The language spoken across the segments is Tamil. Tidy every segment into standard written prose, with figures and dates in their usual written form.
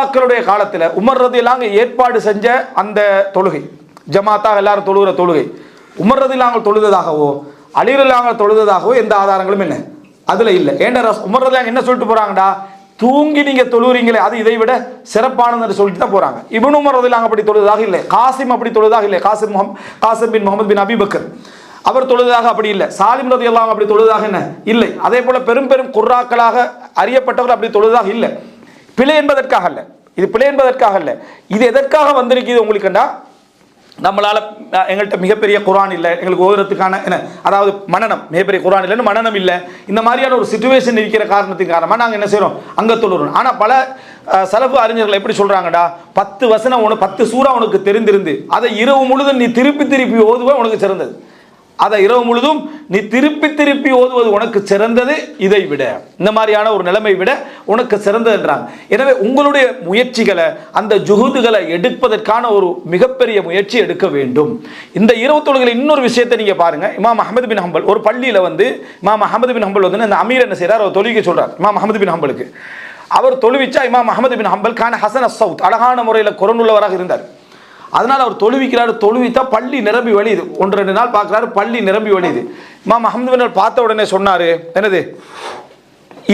சஹாபாக்களுடைய காலத்தில் உமர் ரலியல்லாஹு ஏற்பாடு செஞ்ச அந்த தொழுகை, ஜமாத்தாக எல்லாரும் தொழுகிற தொழுகை, உமர் ரலியல்லாஹு தொழுததாகவோ அலி ரலியல்லாஹு தொழுததாகவோ எந்த ஆதாரங்களும் இல்லை, அதுல இல்லை. ஏன்டா உமர் ரலியல்லாஹு என்ன சொல்லிட்டு போறாங்கடா, தூங்கி நீங்க தொழுறீங்களே அது இதை விட சிறப்பானது சொல்லிட்டு தான் போறாங்க. இப்னு உமர் ரலியல்லாஹு அப்படி தொழுததாக இல்லை, காசிம் அப்படி தொழுததாக இல்லை, காசிம் பின் முகமது பின் அபி பக்கர் அவர் தொழுததாக அப்படி இல்லை, சாலிம் ரலியல்லாஹு அப்படி தொழுததாக என்ன இல்லை. அதே போல பெரும் பெரும் குர்ராக்களாக அறியப்பட்டவர்கள் அப்படி தொழுததாக இல்லை. பிழை என்பதற்காக அல்ல, இது பிழை என்பதற்காக அல்ல, இது எதற்காக வந்திருக்குது உங்களுக்குண்டா, நம்மளால எங்கள்கிட்ட மிகப்பெரிய குர்ஆன் இல்லை, எங்களுக்கு ஓதுறதுக்கான என்ன அதாவது மனநம், மிகப்பெரிய குர்ஆன் இல்லைன்னு மனநம் இல்லை, இந்த மாதிரியான ஒரு சிச்சுவேஷன் இருக்கிற காரணத்தின் காரணமாக நாங்கள் என்ன செய்கிறோம் அங்கே தொழுறோம். ஆனால் பல சலஃபு அறிஞர்கள் எப்படி சொல்றாங்கடா, 10 வசனம் 10 சூறா உனக்கு தெரிந்திருந்து அதை இரவு முழுதும் நீ திருப்பி திருப்பி ஓதுவ உனக்கு சிறந்தது, அதை இரவு முழுதும் நீ திருப்பி திருப்பி ஓதுவது உனக்கு சிறந்தது, இதை விட இந்த மாதிரியான ஒரு நிலைமை விட உனக்கு சிறந்ததுன்றாங்க. எனவே உங்களுடைய முயற்சிகளை அந்த ஜுஹூதுகளை எடுப்பதற்கான ஒரு மிகப்பெரிய முயற்சி எடுக்க வேண்டும். இந்த இரவு தொழுகையில் இன்னொரு விஷயத்தை நீங்க பாருங்க. இமாம் அஹ்மது பின் ஹம்பல் ஒரு பள்ளியில இமாம் அஹ்மது பின் ஹம்பல் அந்த அமீர் என்ன செய்யறார், அவர் தொழுகை சொல்றார். இமாம் அஹ்மது பின் ஹம்பலுக்கு அவர் தொழுவிச்சா இமாம் அஹ்மது பின் ஹம்பல் கான ஹசன் அஸ்ஸவுத், அழகான முறையில் குரனுள்ளவராக இருந்தார். அதனால் அவர் தொழுவிக்கிறார், தொழுவித்தா பள்ளி நிரம்பி வழியுது. 1-2 நாள் பார்க்குறாரு, பள்ளி நிரம்பி வழியுது. இமாம் அஹ்மது பின் பார்த்த உடனே சொன்னார், என்னது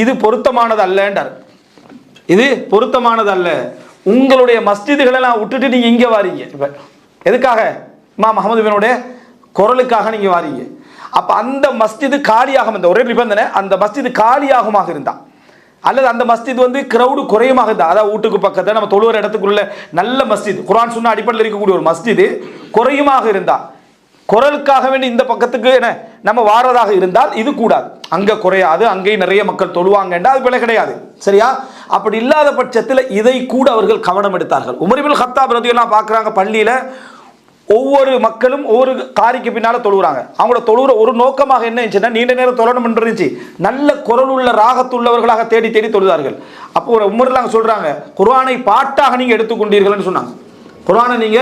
இது பொருத்தமானது அல்லன்றார், இது பொருத்தமானது அல்ல, உங்களுடைய மஸ்ஜிதுகளெல்லாம் விட்டுட்டு நீங்கள் இங்கே வாரீங்க. இப்போ எதுக்காக, இமாம் அஹ்மது பினுடைய குரலுக்காக நீங்கள் வாரீங்க. அப்போ அந்த மஸ்ஜிது காலியாகும், இந்த ஒரே நிபந்தனை, அந்த மஸ்ஜிது காலியாகுமாக இருந்தால் அல்லது அந்த மஸ்ஜித் கிரௌடு குறையமாக இருந்தால், அதாவது வீட்டுக்கு பக்கத்தில் நம்ம தொழுகிற இடத்துக்குள்ள நல்ல மஸ்ஜித், குர்ஆன் சுன்னா அடிப்படையில் இருக்கக்கூடிய ஒரு மஸ்ஜிது குறையுமாக இருந்தால், குரலுக்காக வேண்டி இந்த பக்கத்துக்கு என்ன நம்ம வாரதாக இருந்தால் இது கூடாது, அங்கே குறையாது, அங்கேயும் நிறைய மக்கள் தொழுவாங்கன்றா அது பிழை கிடையாது. சரியா? அப்படி இல்லாத பட்சத்தில் இதை கூட அவர்கள் கவனம் எடுத்தார்கள். உமர் இப்னு கத்தாப் ரலியல்லாஹு பார்க்குறாங்க, பள்ளியில் ஒவ்வொரு மக்களும் ஒவ்வொரு காரிக்கு பின்னால தொழுகிறாங்க. அவங்களோட தொழுகிற ஒரு நோக்கமாக என்ன இருந்துச்சுன்னா, நீண்ட நேரம் தொழணும் இருந்துச்சு, நல்ல குரல் உள்ள ராகத்துள்ளவர்களாக தேடி தேடி தொழுதார்கள். அப்போ ஒரு உமர்லாம் சொல்றாங்க, குர்ஆனை பாட்டாக நீங்க எடுத்துக்கொண்டீர்கள்னு சொன்னாங்க. குர்ஆனை நீங்க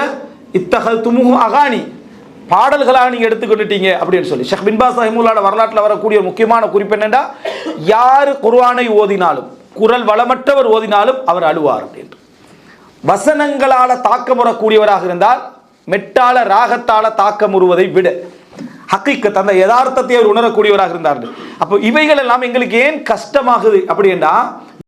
இத்தஹதுமுஹு அகானி, பாடல்களாக நீங்க எடுத்துக்கொண்டுட்டீங்க அப்படின்னு சொல்லி. ஷேக் பின் பாஸ் ரஹிமஹுல்லாஹ் வரலாற்றில் வரக்கூடிய ஒரு முக்கியமான குறிப்பு என்னன்னா, யார் குர்ஆனை ஓதினாலும், குரல் வளமற்றவர் ஓதினாலும் அவர் அழுவார் அப்படின்னு. வசனங்களால தாக்கம் வரக்கூடியவராக இருந்தால் மெட்டால ராகத்தால தாக்கம் உருவதை விட ஹக்கீக்கத் அந்த யதார்த்தத்தை அவர் உணரக்கூடியவராக இருந்தார்கள். அப்போ இவைகள் எல்லாம் எங்களுக்கு ஏன் கஷ்டமாகுது அப்படின்னா,